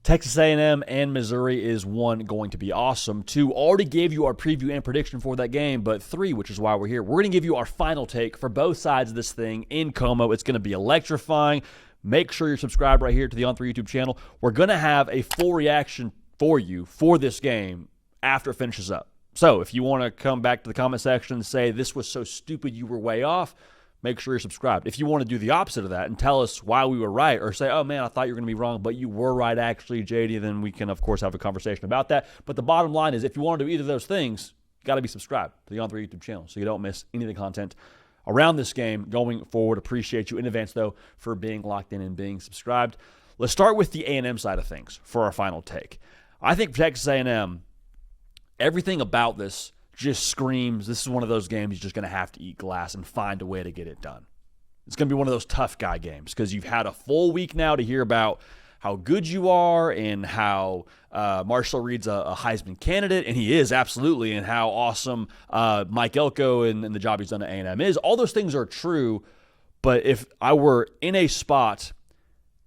Texas A&M and Missouri is 1, going to be awesome. 2, already gave you our preview and prediction for that game. But 3, which is why we're here, we're going to give you our final take for both sides of this thing in Como. It's going to be electrifying. Make sure you're subscribed right here to the On3 YouTube channel. We're going to have a full reaction for you for this game after it finishes up. So if you want to come back to the comment section and say, this was so stupid, you were way off, make sure you're subscribed. If you want to do the opposite of that and tell us why we were right, or say, oh, man, I thought you were going to be wrong, but you were right, actually, JD, then we can, of course, have a conversation about that. But the bottom line is, if you want to do either of those things, you got to be subscribed to the On3 YouTube channel so you don't miss any of the content around this game going forward. Appreciate you in advance, though, for being locked in and being subscribed. Let's start with the A&M side of things for our final take. I think for Texas A&M, everything about this just screams, this is one of those games you're just going to have to eat glass and find a way to get it done. It's going to be one of those tough guy games because you've had a full week now to hear about how good you are and how Marshall Reed's a Heisman candidate, and he is, absolutely, and how awesome Mike Elko and the job he's done at A&M is. All those things are true, but if I were in a spot,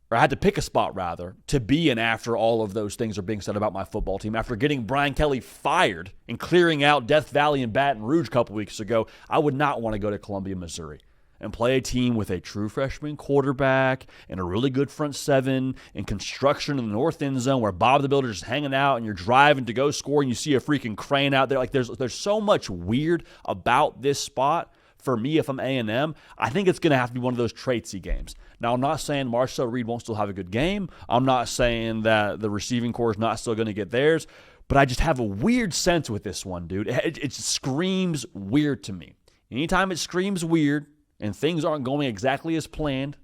or I had to pick a spot, rather, to be in after all of those things are being said about my football team, after getting Brian Kelly fired and clearing out Death Valley and Baton Rouge a couple weeks ago, I would not want to go to Columbia, Missouri and play a team with a true freshman quarterback and a really good front seven and construction in the north end zone where Bob the Builder's just hanging out and you're driving to go score and you see a freaking crane out there. Like, there's so much weird about this spot. For me, if I'm A&M, I think it's going to have to be one of those traitsy games. Now, I'm not saying Marshall Reed won't still have a good game. I'm not saying that the receiving corps is not still going to get theirs. But I just have a weird sense with this one, dude. It screams weird to me. Anytime it screams weird and things aren't going exactly as planned,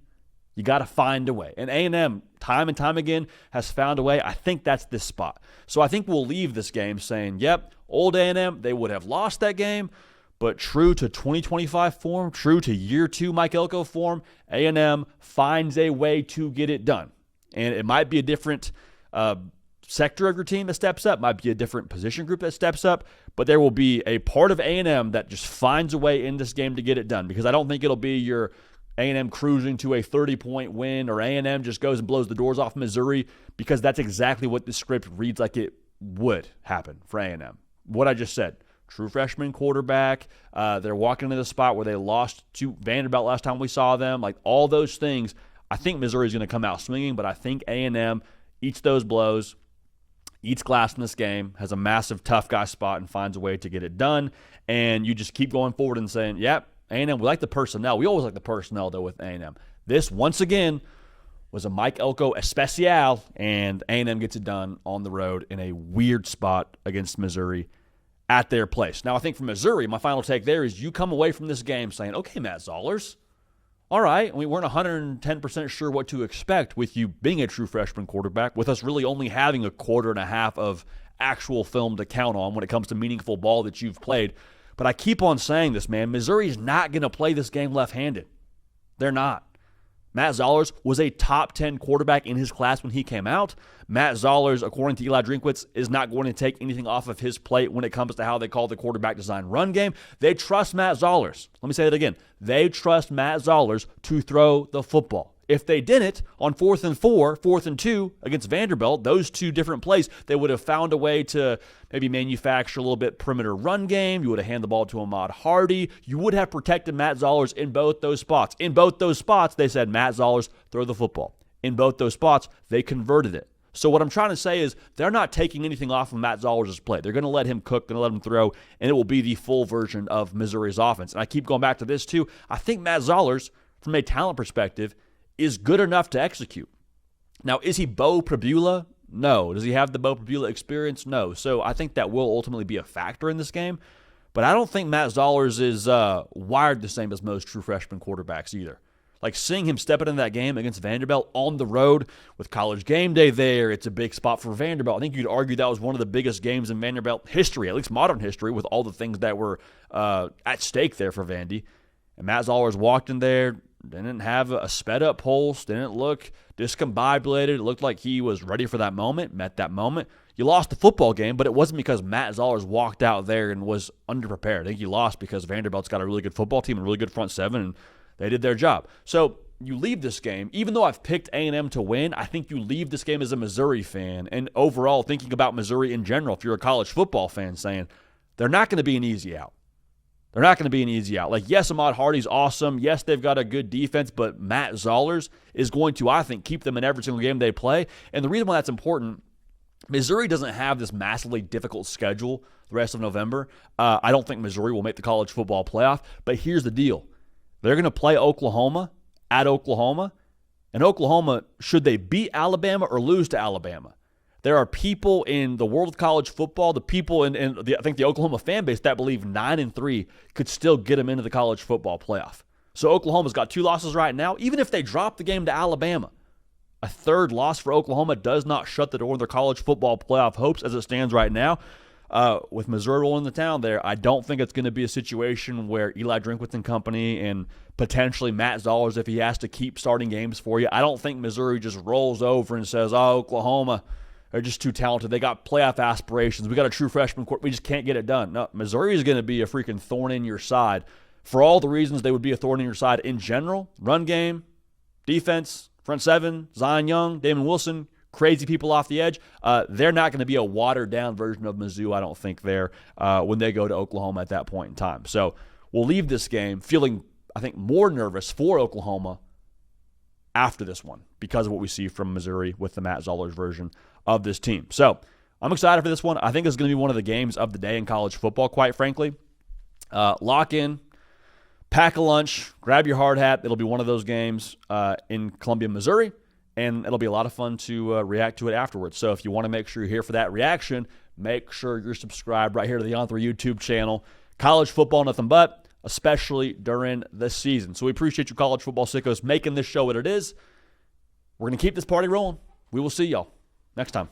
you got to find a way. And A&M, time and time again, has found a way. I think that's this spot. So I think we'll leave this game saying, yep, old A&M, they would have lost that game. But true to 2025 form, true to year 2 Mike Elko form, A&M finds a way to get it done. And it might be a different sector of your team that steps up, might be a different position group that steps up, but there will be a part of A&M that just finds a way in this game to get it done. Because I don't think it'll be your A&M cruising to a 30-point win or A&M just goes and blows the doors off Missouri, because that's exactly what the script reads like it would happen for A&M. What I just said. True freshman quarterback. They're walking into the spot where they lost to Vanderbilt last time we saw them. Like, all those things, I think Missouri's going to come out swinging, but I think A&M eats those blows, eats glass in this game, has a massive tough guy spot, and finds a way to get it done. And you just keep going forward and saying, yep, A&M, we like the personnel. We always like the personnel, though, with A&M. This, once again, was a Mike Elko especial, and A&M gets it done on the road in a weird spot against Missouri at their place. Now, I think for Missouri, my final take there is you come away from this game saying, okay, Matt Zollers, all right, we weren't 110% sure what to expect with you being a true freshman quarterback, with us really only having a quarter and a half of actual film to count on when it comes to meaningful ball that you've played. But I keep on saying this, man. Missouri's not going to play this game left-handed. They're not. Matt Zollers was a top 10 quarterback in his class when he came out. Matt Zollers, according to Eli Drinkwitz, is not going to take anything off of his plate when it comes to how they call the quarterback design run game. They trust Matt Zollers. Let me say that again. They trust Matt Zollers to throw the football. If they didn't, on 4th and 4, 4th and 2 against Vanderbilt, those two different plays, they would have found a way to maybe manufacture a little bit perimeter run game. You would have handed the ball to Ahmad Hardy. You would have protected Matt Zollers in both those spots. In both those spots, they said, Matt Zollers, throw the football. In both those spots, they converted it. So what I'm trying to say is they're not taking anything off of Matt Zollers' play. They're going to let him cook, going to let him throw, and it will be the full version of Missouri's offense. And I keep going back to this too. I think Matt Zollers, from a talent perspective, is good enough to execute. Now, is he Bo Prabula? No. Does he have the Bo Prabula experience? No. So I think that will ultimately be a factor in this game. But I don't think Matt Zollers is wired the same as most true freshman quarterbacks either. Like, seeing him step into that game against Vanderbilt on the road with College game day there, it's a big spot for Vanderbilt. I think you'd argue that was one of the biggest games in Vanderbilt history, at least modern history, with all the things that were at stake there for Vandy. And Matt Zollers walked in there, didn't have a sped-up pulse, didn't look discombobulated. It looked like he was ready for that moment, met that moment. You lost the football game, but it wasn't because Matt Zollers walked out there and was underprepared. I think you lost because Vanderbilt's got a really good football team and a really good front seven, and they did their job. So you leave this game, even though I've picked A&M to win, I think you leave this game as a Missouri fan and overall thinking about Missouri in general, if you're a college football fan, saying they're not going to be an easy out. They're not going to be an easy out. Like, yes, Ahmad Hardy's awesome. Yes, they've got a good defense, but Matt Zollers is going to, I think, keep them in every single game they play. And the reason why that's important, Missouri doesn't have this massively difficult schedule the rest of November. I don't think Missouri will make the college football playoff, but here's the deal. They're going to play Oklahoma at Oklahoma, and Oklahoma, should they beat Alabama or lose to Alabama, there are people in the world of college football, the people in I think the Oklahoma fan base that believe 9-3 could still get them into the college football playoff. So Oklahoma's got 2 losses right now. Even if they drop the game to Alabama, a third loss for Oklahoma does not shut the door on their college football playoff hopes as it stands right now. With Missouri rolling the town there, I don't think it's going to be a situation where Eli Drinkwitz and company and potentially Matt Zollers, if he has to keep starting games for you, I don't think Missouri just rolls over and says, oh, Oklahoma, they're just too talented. They got playoff aspirations. We got a true freshman court. We just can't get it done. No, Missouri is going to be a freaking thorn in your side for all the reasons they would be a thorn in your side in general. Run game, defense, front seven, Zion Young, Damon Wilson, crazy people off the edge. They're not going to be a watered-down version of Mizzou, I don't think, there when they go to Oklahoma at that point in time. So we'll leave this game feeling, I think, more nervous for Oklahoma after this one because of what we see from Missouri with the Matt Zollers version of this team. So I'm excited for this one. I think it's going to be one of the games of the day in college football, quite frankly. Lock in, pack a lunch, grab your hard hat. It'll be one of those games in Columbia, Missouri, and it'll be a lot of fun to react to it afterwards. So if you want to make sure you're here for that reaction, make sure you're subscribed right here to the On3 YouTube channel. College football, nothing but, especially during the season. So we appreciate you college football sickos making this show what it is. We're going to keep this party rolling. We will see y'all next time.